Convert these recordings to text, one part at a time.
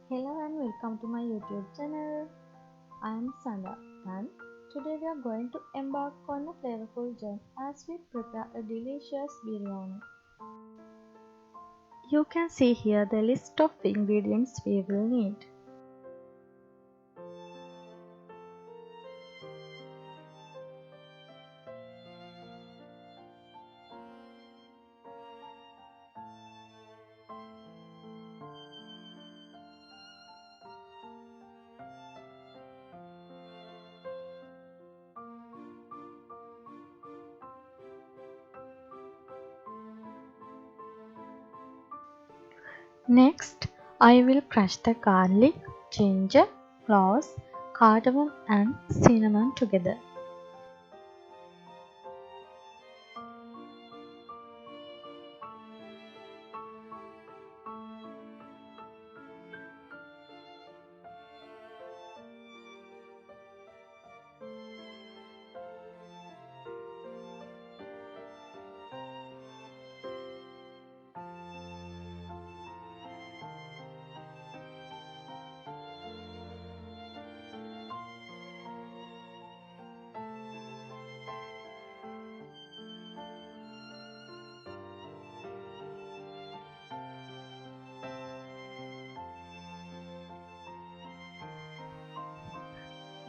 Hello and welcome to my YouTube channel. I am Sandha and today we are going to embark on a flavorful journey as we prepare a delicious biryani. You can see here the list of ingredients we will need. Next, I will crush the garlic, ginger, cloves, cardamom and cinnamon together.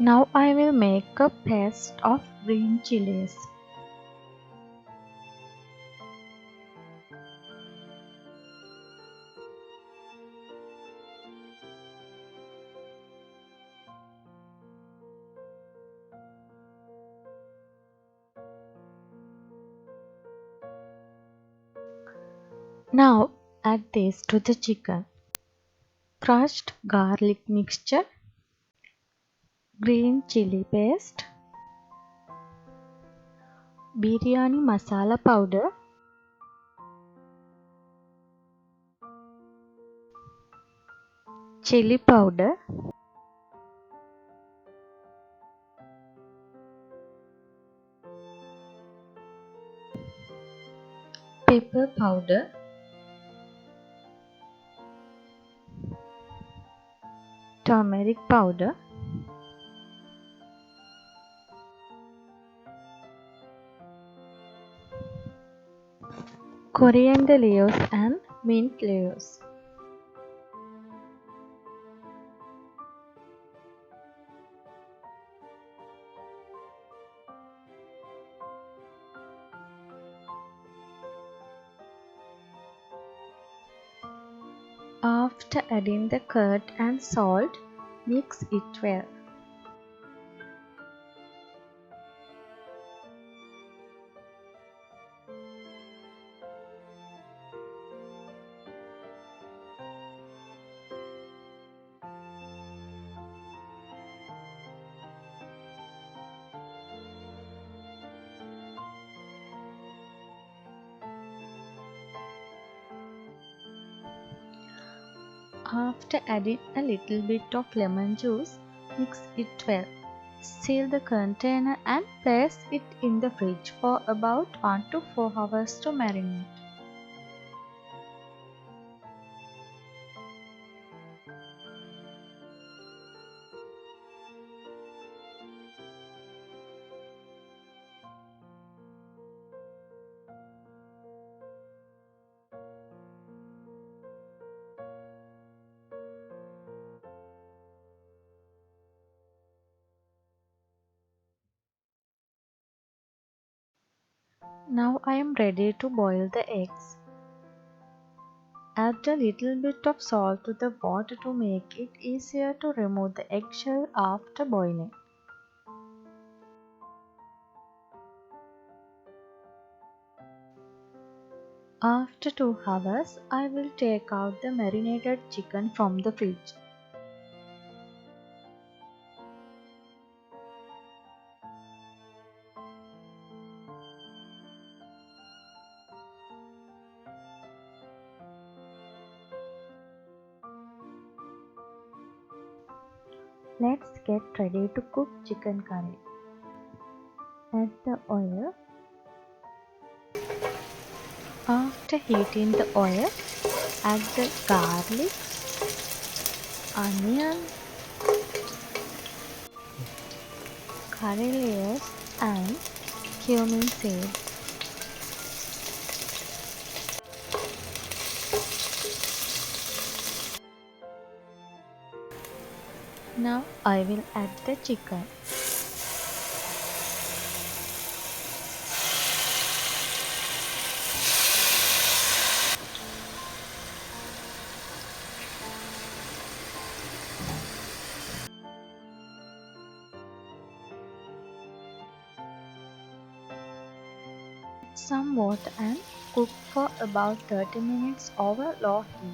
Now I will make a paste of green chilies. Now add this to the chicken. Crushed garlic mixture, green chili paste, biryani masala powder, chili powder, pepper powder, turmeric powder, coriander leaves and mint leaves. After adding the curd and salt, mix it well. After adding a little bit of lemon juice, mix it well. Seal the container and place it in the fridge for about 1 to 4 hours to marinate. Now I am ready to boil the eggs. Add a little bit of salt to the water to make it easier to remove the eggshell after boiling. After 2 hours, I will take out the marinated chicken from the fridge. Let's get ready to cook chicken curry. Add the oil. After heating the oil, add the garlic, onion, curry leaves and cumin seeds. Now I will add the chicken. Some water and cook for about 30 minutes over low heat.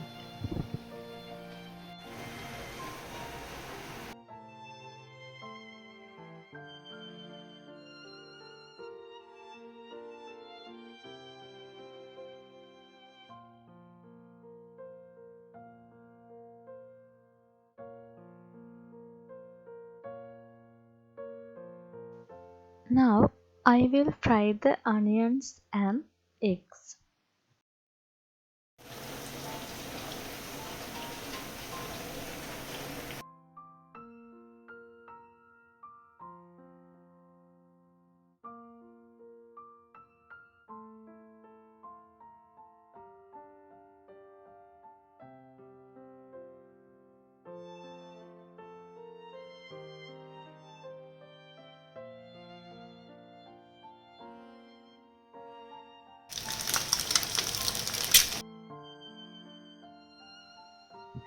Now I will fry the onions and eggs.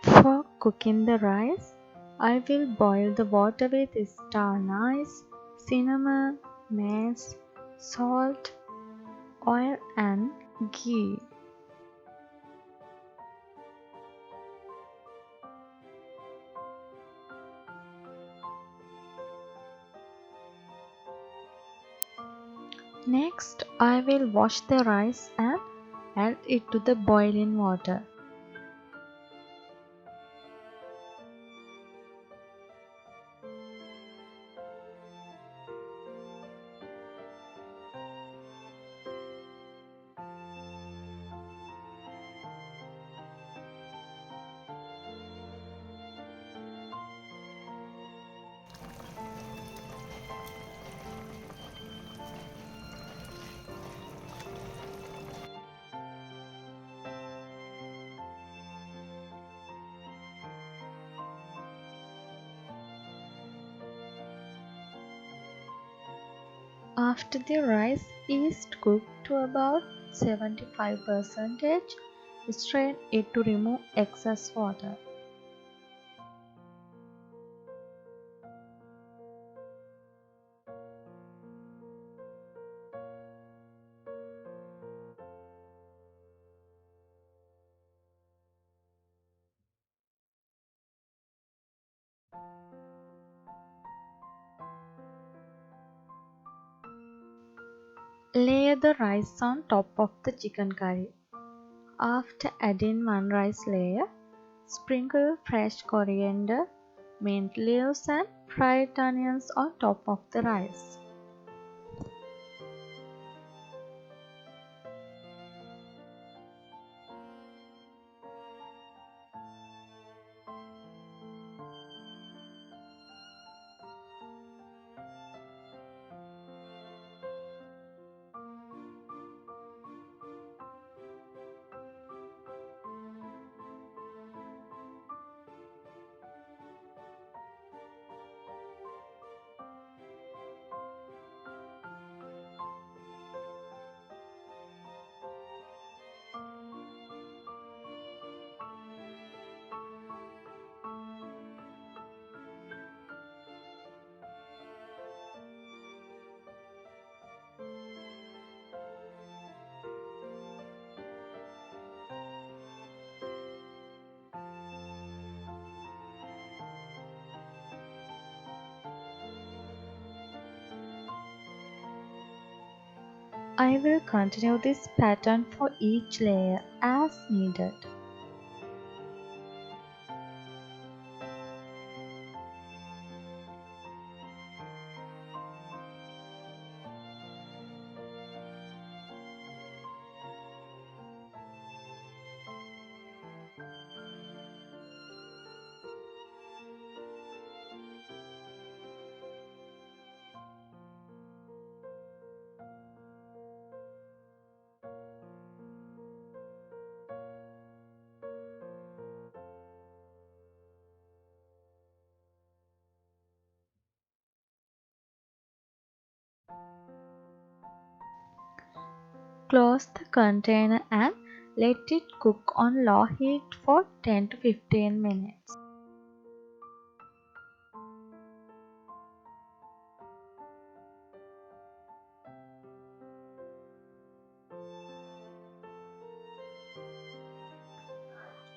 For cooking the rice, I will boil the water with star anise, cinnamon, mace, salt, oil and ghee. Next, I will wash the rice and add it to the boiling water. After the rice is cooked to about 75%, strain it to remove excess water. Layer the rice on top of the chicken curry. After adding one rice layer, sprinkle fresh coriander, mint leaves and fried onions on top of the rice. I will continue this pattern for each layer as needed. Close the container and let it cook on low heat for 10 to 15 minutes.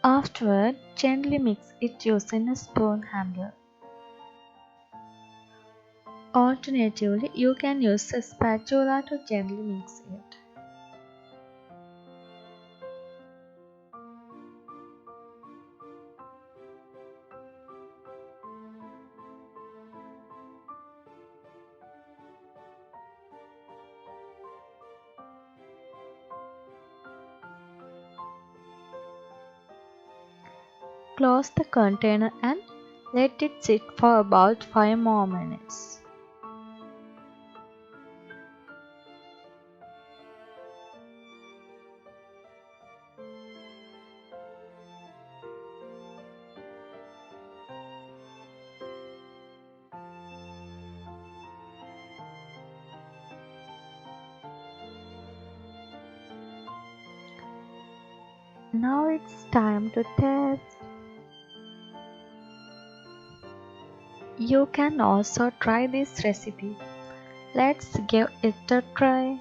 Afterward, gently mix it using a spoon handle. Alternatively, you can use a spatula to gently mix it. Close the container and let it sit for about 5 more minutes. Now it's time to test. You can also try this recipe. Let's give it a try.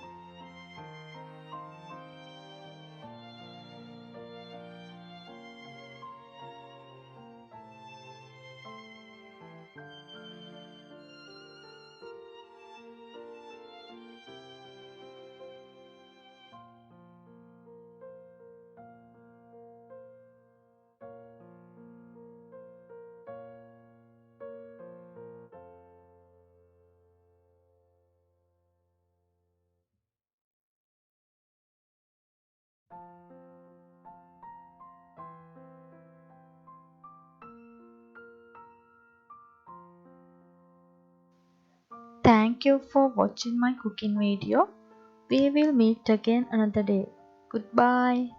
Thank you for watching my cooking video. We will meet again another day. Goodbye.